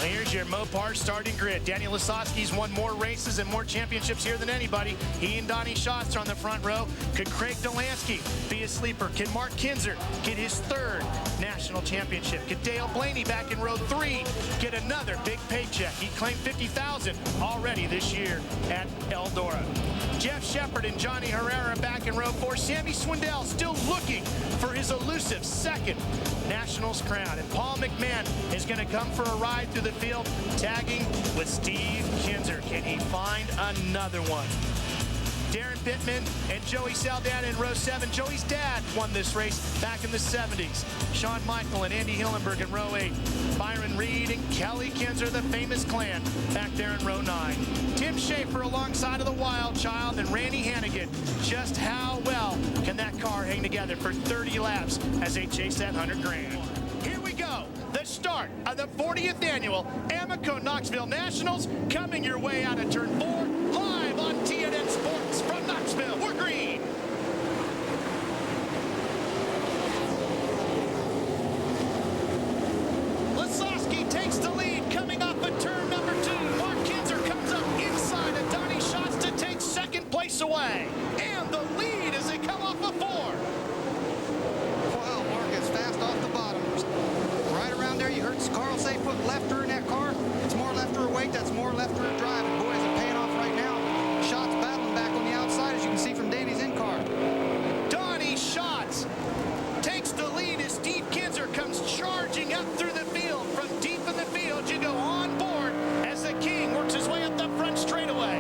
Here's your Mopar starting grid. Danny Lasowski's won more races and more championships here than anybody. He and Donnie Schatz are on the front row. Could Craig Delansky be a sleeper? Can Mark Kinzer get his third national championship? Could Dale Blaney back in row 3 get another big paycheck? He claimed $50,000 already this year at Eldora. Jeff Shepard and Johnny Herrera back in row 4. Sammy Swindell still looking for his elusive second Nationals crown. And Paul McMahon is going to come for a ride through the field, tagging with Steve Kinzer. Can he find another one? Darren Bittman and Joey Saldana in row 7. Joey's dad won this race back in the 70s. Shawn Michael and Andy Hillenberg in row 8. Byron Reed and Kelly Kinzer, the famous clan, back there in row 9. Tim Schaefer alongside of the Wild Child and Randy Hannigan. Just how well can that car hang together for 30 laps as they chase that 100 grand? Here we go. The start of the 40th annual Amoco Knoxville Nationals, coming your way out of turn 4, live on TNN Sports from Knoxville. We're green. Lasowski takes the lead coming off of turn number 2. Mark Kinzer comes up inside of Donnie Schatz to take second place away. And the lead as they come off of 4. Wow, Mark is fast off the bottom. Right around there, you heard Carl say put lefter in that car. It's more lefter weight, that's more lefter drive. And boy, is it paying off right now. Schatz battling back on the outside, as you can see from Danny's in-car. Donnie Schatz takes the lead as Steve Kinzer comes charging up through the field. From deep in the field, you go on board as the King works his way up the front straightaway.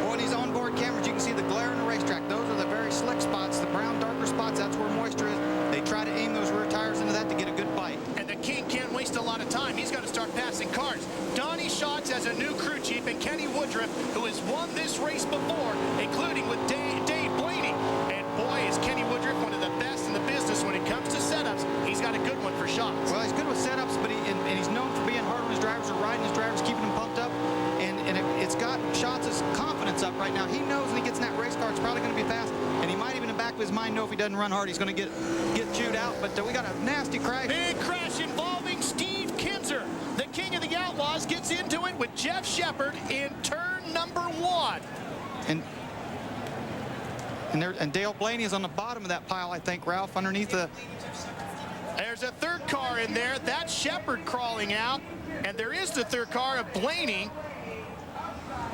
On these onboard cameras, you can see the glare in the racetrack. Those are the very slick spots, the brown, darker spots. That's where moisture is. They try to aim those rear tires into that to get a good bite. And the King can't waste a lot of time. He's got to start passing cars. Donnie Schatz has a new crew chief, and Kenny Woodruff, who has won this race before, including with Dave Blaney. And boy, is Kenny Woodruff one of the best in the business when it comes to setups. He's got a good one for Schatz. Well, he's good with setups, but he's known for being hard on his drivers or riding his drivers, keeping them pumped up. And it's got Schatz's confidence up right now. He knows when he gets in that race car, it's probably going to be fast. And he might even in the back of his mind know if he doesn't run hard, he's going to get chewed out. But we got a nasty crash. Big crash involving Steve Kinzer. The King of the Outlaws gets into it with Jeff Shepard in turn number 1. And Dale Blaney is on the bottom of that pile, I think, Ralph, underneath the... There's a third car in there. That's Shepard crawling out. And there is the third car of Blaney.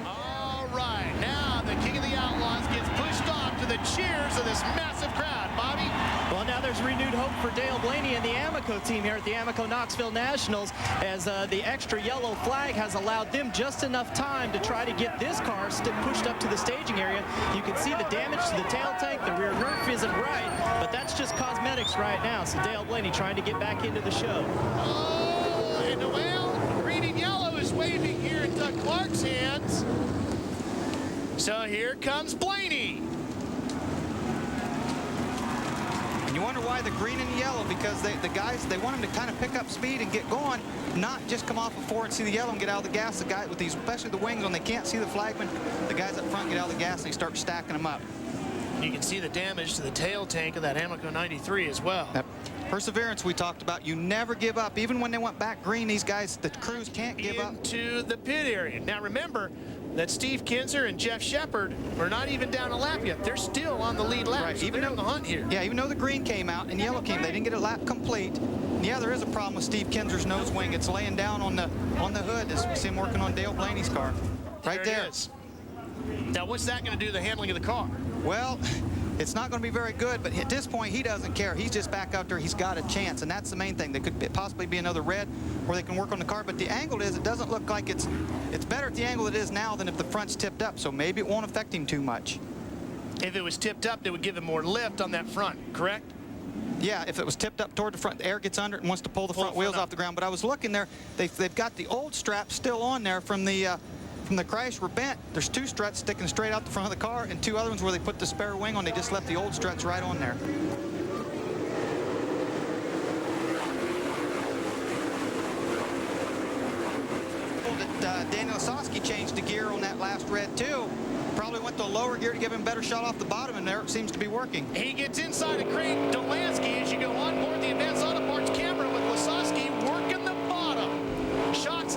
All right, now the King of the Outlaws gets pushed off to the cheers of this massive crowd. Bobby? Well, now there's renewed hope for Dale Blaney and the Amoco team here at the Amoco Knoxville Nationals, as the extra yellow flag has allowed them just enough time to try to get this car pushed up to the staging area. You can see the damage to the tail tank. The rear roof isn't right, but that's just cosmetics right now. So Dale Blaney trying to get back into the show. Oh, and well, green and yellow is waving here at Doug Clark's hands. So here comes Blaney. And you wonder why the green and yellow, because the guys, they want them to kind of pick up speed and get going, not just come off of 4 and see the yellow and get out of the gas. The guy with these, especially the wings, when they can't see the flagman, the guys up front get out of the gas and they start stacking them up. You can see the damage to the tail tank of that Amoco 93 as well. That perseverance we talked about, you never give up. Even when they went back green, these guys, the crews can't give up. Into the pit area. Now remember that Steve Kinzer and Jeff Shepard are not even down a lap yet. They're still on the lead lap. Right. So even though the hunt here. Yeah, even though the green came out and yellow came, they didn't get a lap complete. And yeah, there is a problem with Steve Kinzer's nose wing. It's laying down on the hood as we see him working on Dale Blaney's car. Right there. It is. Now what's that going to do to the handling of the car? Well, it's not going to be very good, but at this point, he doesn't care. He's just back out there. He's got a chance, and that's the main thing. There could possibly be another red where they can work on the car, but the angle is, it doesn't look like it's better at the angle it is now than if the front's tipped up, so maybe it won't affect him too much. If it was tipped up, they would give him more lift on that front, correct? Yeah, if it was tipped up toward the front, the air gets under it and wants to pull the front wheels off the ground. But I was looking there, they've got the old strap still on there from the crash were bent. There's 2 struts sticking straight out the front of the car and 2 other ones where they put the spare wing on. They just left the old struts right on there. Danny Lasowski changed the gear on that last red too. Probably went to a lower gear to give him a better shot off the bottom, and there it seems to be working. He gets inside of Craig Delansky as you go on board the Advanced Auto Parts camera with Lasowski working the bottom. Shots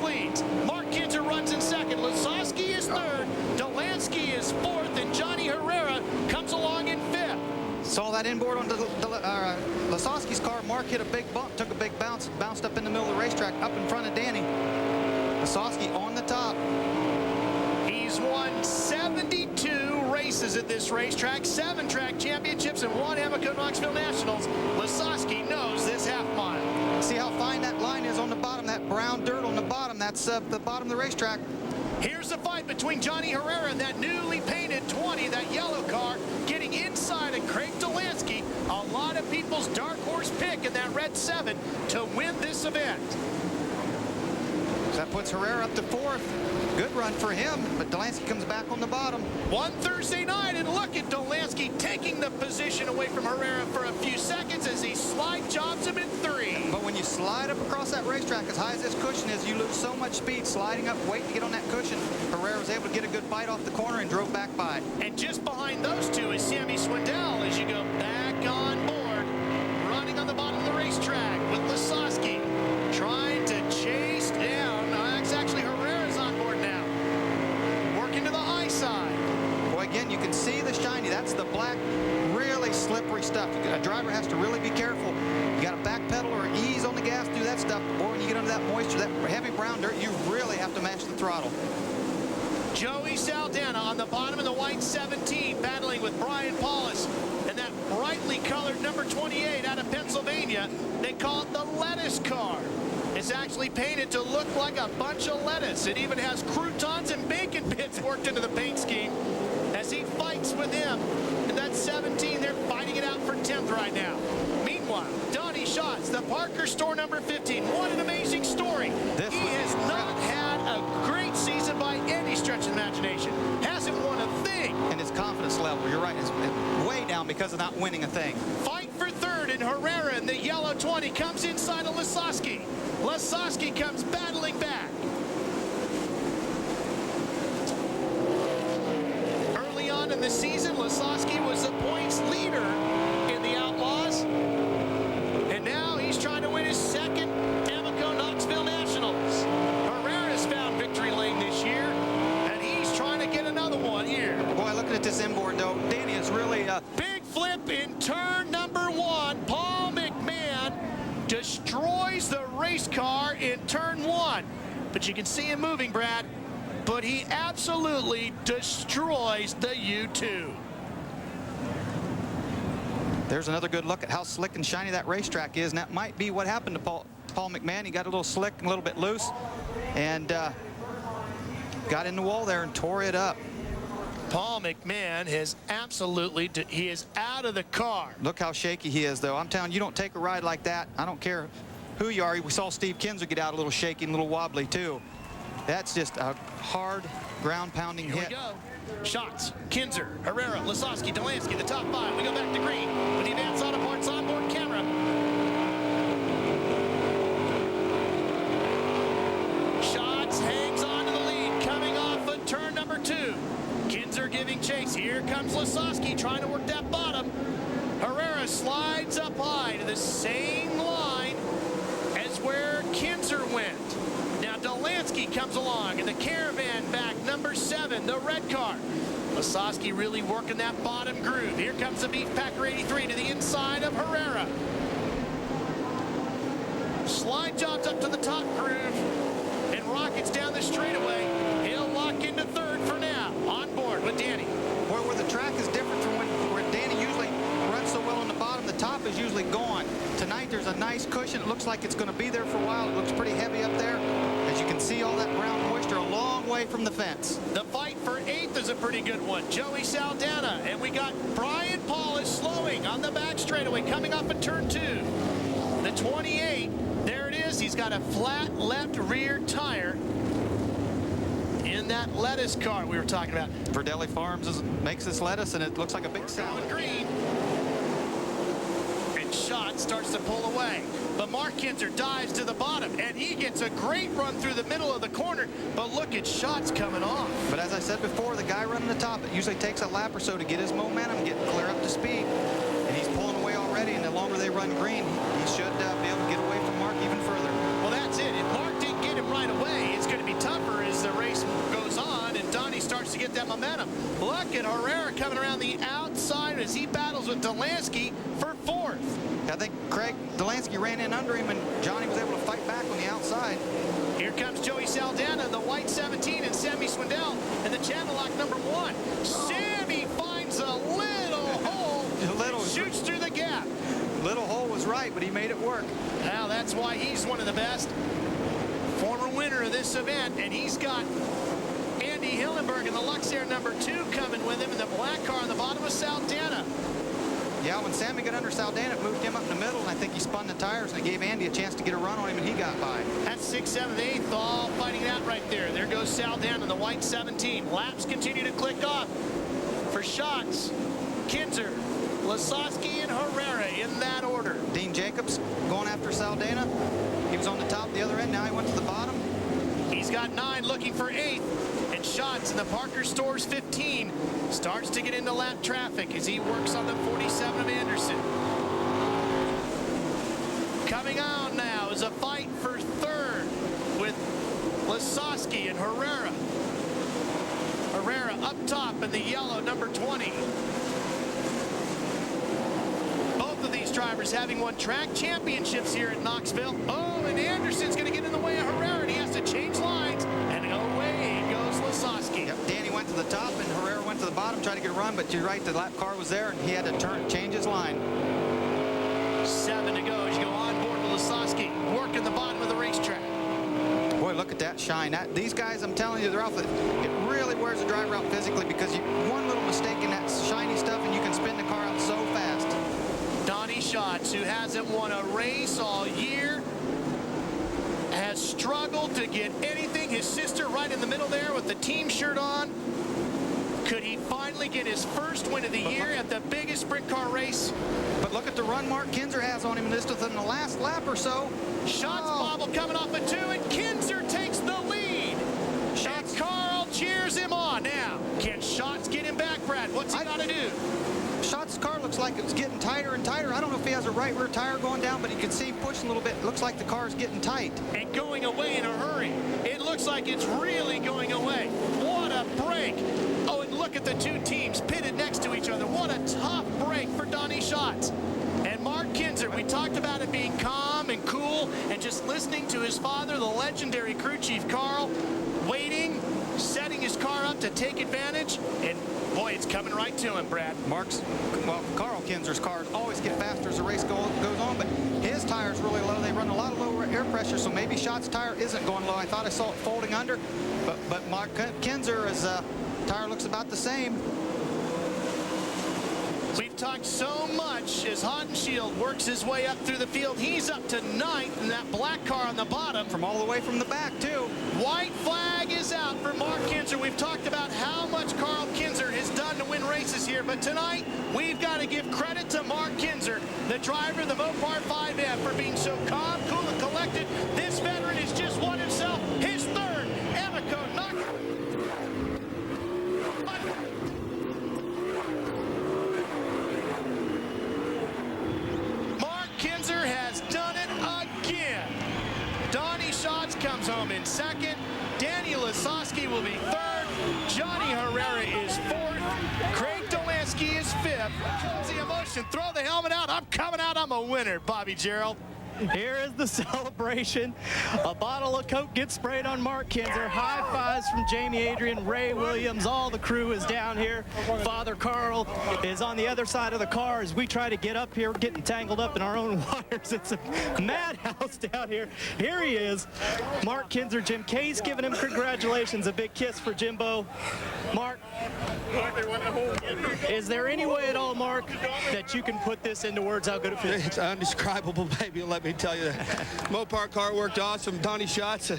got inboard on Lasowski's car. Mark hit a big bump, took a big bounce, bounced up in the middle of the racetrack, up in front of Danny. Lasowski on the top. He's won 72 races at this racetrack, 7 track championships, and 1 Amoco Knoxville Nationals. Lasowski knows this half mile. See how fine that line is on the bottom, that brown dirt on the bottom. That's the bottom of the racetrack. Here's the fight between Johnny Herrera and that newly painted 20, that yellow car, getting inside of Craig Delansky, a lot of people's dark horse pick in that red 7 to win this event. That puts Herrera up to 4th. Good run for him, but Delansky comes back on the bottom. One Thursday night, and look at Delansky taking the position away from Herrera for a few seconds as he slide jobs him in 3. But when you slide up across that racetrack as high as this cushion is, you lose so much speed sliding up, waiting to get on that cushion. Herrera was able to get a good bite off the corner and drove back by. And just behind those two is Sammy Swindell as you go back on board, running on the bottom of the racetrack with Lasowski trying to chase down. It's actually Herrera's on board now, working to the high side. Boy, again, you can see the shiny. That's the black, really slippery stuff. A driver has to really be careful. You got to back pedal or ease on the gas, do that stuff. Boy, when you get under that moisture, that heavy brown dirt, you really have to match the throttle. Joey Saldana on the bottom of the white 17, battling with Brian Paulus and that brightly colored number 28 out of Pennsylvania. They call it the lettuce car. It's actually painted to look like a bunch of lettuce. It even has croutons and bacon bits worked into the paint scheme as he fights with him. And that 17, they're fighting it out for 10th right now. Meanwhile, Donnie Schatz, the Parker store number 15. What an amazing story. He has not had a great season by any stretch of imagination. Hasn't won a thing. And his confidence level, you're right, is way down because of not winning a thing. Fight for 3rd, and Herrera in the yellow 20 comes inside of Lasowski. Lasowski comes battling back. Early on in the season, Lasowski was the points leader in the Outlaws. And now he's trying to win his 2nd Amoco Knoxville Nationals. Herrera's found victory lane this year, and he's trying to get another one here. Boy, looking at this inboard, though, Danny is really... Big flip in turn number 1. Paul McMahon destroys the race car in turn 1. But you can see him moving, Brad. But he absolutely destroys the U2. There's another good look at how slick and shiny that racetrack is, and that might be what happened to Paul McMahon. He got a little slick and a little bit loose, and got in the wall there and tore it up. Paul McMahon has absolutely, he is out of the car. Look how shaky he is, though. I'm telling you, you don't take a ride like that. I don't care who you are. We saw Steve Kinzer get out a little shaky and a little wobbly, too. That's just a hard, ground-pounding hit. Here we go. Shots, Kinzer, Herrera, Lasowski, Delansky, the top 5. We go back to green with the Advanced Auto Parts onboard camera. Shots hangs on to the lead, coming off of turn number 2. Kinzer giving chase. Here comes Lasowski trying to work that bottom. Herrera slides up high to the same line as where Kinzer went. Now Delansky comes along in the caravan back, number 7, the red car. Lasowski really working that bottom groove. Here comes the Beef Packer 83 to the inside of Herrera. Slide jobs up to the top groove and rockets down the straightaway. He'll lock into 3rd for now. On board with Danny. Where the track is different from where Danny usually runs so well on the bottom, the top is usually gone. Tonight there's a nice cushion. It looks like it's going to be there for a while. It looks pretty heavy up there. As you can see, all that brown moisture a long way from the fence. The fight for 8th is a pretty good one. Joey Saldana, and we got Brian Paulus slowing on the back straightaway, coming up in turn 2. The 28, there it is. He's got a flat left rear tire in that lettuce car we were talking about. Verdelli Farms makes this lettuce, and it looks like a big salad. Green. And Schott starts to pull away. But Mark Kinzer dives to the bottom, and he gets a great run through the middle of the corner. But look at Schott's coming off. But as I said before, the guy running the top, it usually takes a lap or so to get his momentum, get clear up to speed. And he's pulling away already, and the longer they run green, he should be able to get away from Mark even further. Well, that's it. If Mark didn't get him right away, it's going to be tougher as the race goes on, and Donnie starts to get that momentum. Look at Herrera coming around the outside as he battles with Delansky for fourth. I think Craig Delansky ran in under him, and Johnny was able to fight back on the outside. Here comes Joey Saldana, the white 17, and Sammy Swindell in the channel lock number 1. Sammy finds a little hole, shoots through the gap. Little hole was right, but he made it work. Now that's why he's one of the best. Former winner of this event, and he's got Andy Hillenberg in the Luxair number 2 coming with him in the black car on the bottom of Saldana. Yeah, when Sammy got under Saldana, it moved him up in the middle, and I think he spun the tires, and it gave Andy a chance to get a run on him, and he got by. That's 6th, 7th, 8th, all fighting out right there. There goes Saldana in the white 17. Laps continue to click off for Schatz, Kinzer, Lasowski, and Herrera in that order. Dean Jacobs going after Saldana. He was on the top the other end. Now he went to the bottom. He's got 9 looking for 8th. And Schatz in the Parker Stores 15 starts to get into lap traffic as he works on the 47 of Anderson. Coming on now is a fight for 3rd with Lasowski and Herrera. Herrera up top in the yellow number 20. Both of these drivers having won track championships here at Knoxville. Oh, and Anderson's going to get in the way of Herrera, and he has to change lines, and away goes Lasowski. Yep, Danny went to the top, and Herrera went to the bottom, tried to get a run, but you're right, the lap car was there, and he had to change his line. 7 to go as you go on board with Lasowski, working the bottom of the racetrack. Boy, look at that shine. These guys, I'm telling you, they're off. It really wears the driver out physically, because one little mistake in that shiny stuff, and you can spin the car out so fast. Donnie Schatz, who hasn't won a race all year, has struggled to get anything. His sister right in the middle there with the team shirt on. Could he finally get his first win of the year at the biggest sprint car race? But look at the run Mark Kinzer has on him in this within the last lap or so. Schatz bobble coming off a 2, and Kinzer takes the lead. And Carl cheers him on. Now, can Schatz get him back, Brad? What's he got to do? Schatz's car looks like it's getting tighter and tighter. I don't know if he has a right rear tire going down, but you can see him pushing a little bit. It looks like the car is getting tight. And going away in a hurry. It looks like it's really going away. What a break. Oh, and look at the two teams pitted next to each other. What a tough break for Donnie Schatz. And Mark Kinzer, we talked about it being calm and cool and just listening to his father, the legendary crew chief Carl, waiting, setting his car up to take advantage, and boy, it's coming right to him, Brad. Carl Kinzer's cars always get faster as the race goes on, but his tire's really low. They run a lot of low air pressure, so maybe Schatz's tire isn't going low. I thought I saw it folding under, but Mark Kinzer's tire looks about the same. We've talked so much as Haudenschild works his way up through the field. He's up to 9th in that black car on the bottom. From all the way from the back, too. White flag is out for Mark Kinzer. We've talked about how much Carl Kinzer has done to win races here, but tonight we've got to give credit to Mark Kinzer, the driver of the Mopar 5M, for being so calm, cool, and collected. This veteran has just won himself his 3rd Amoco Knoxville. Kinzer has done it again. Donnie Schatz comes home in 2nd. Danny Lasowski will be 3rd. Johnny Herrera is 4th. Craig Delansky is 5th. Comes the emotion. Throw the helmet out. I'm coming out. I'm a winner, Bobby Gerald. Here is the celebration. A bottle of Coke gets sprayed on Mark Kinzer. High fives from Jamie Adrian, Ray Williams. All the crew is down here. Father Carl is on the other side of the car as we try to get up here. We're getting tangled up in our own wires. It's a madhouse down here. Here he is, Mark Kinzer. Jim Kay's giving him congratulations. A big kiss for Jimbo. Mark, is there any way at all, Mark, that you can put this into words how good it feels? It's undescribable, baby. Let me tell you that. Mopar car worked awesome. Donnie Schatz,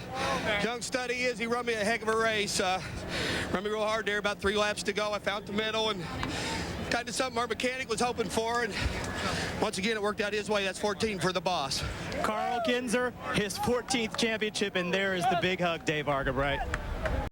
young stud he is. He run me a heck of a race. Run me real hard there. About 3 laps to go. I found the middle and kind of something our mechanic was hoping for. And once again, it worked out his way. That's 14 for the boss. Carl Kinzer, his 14th championship, and there is the big hug, Dave Argabright.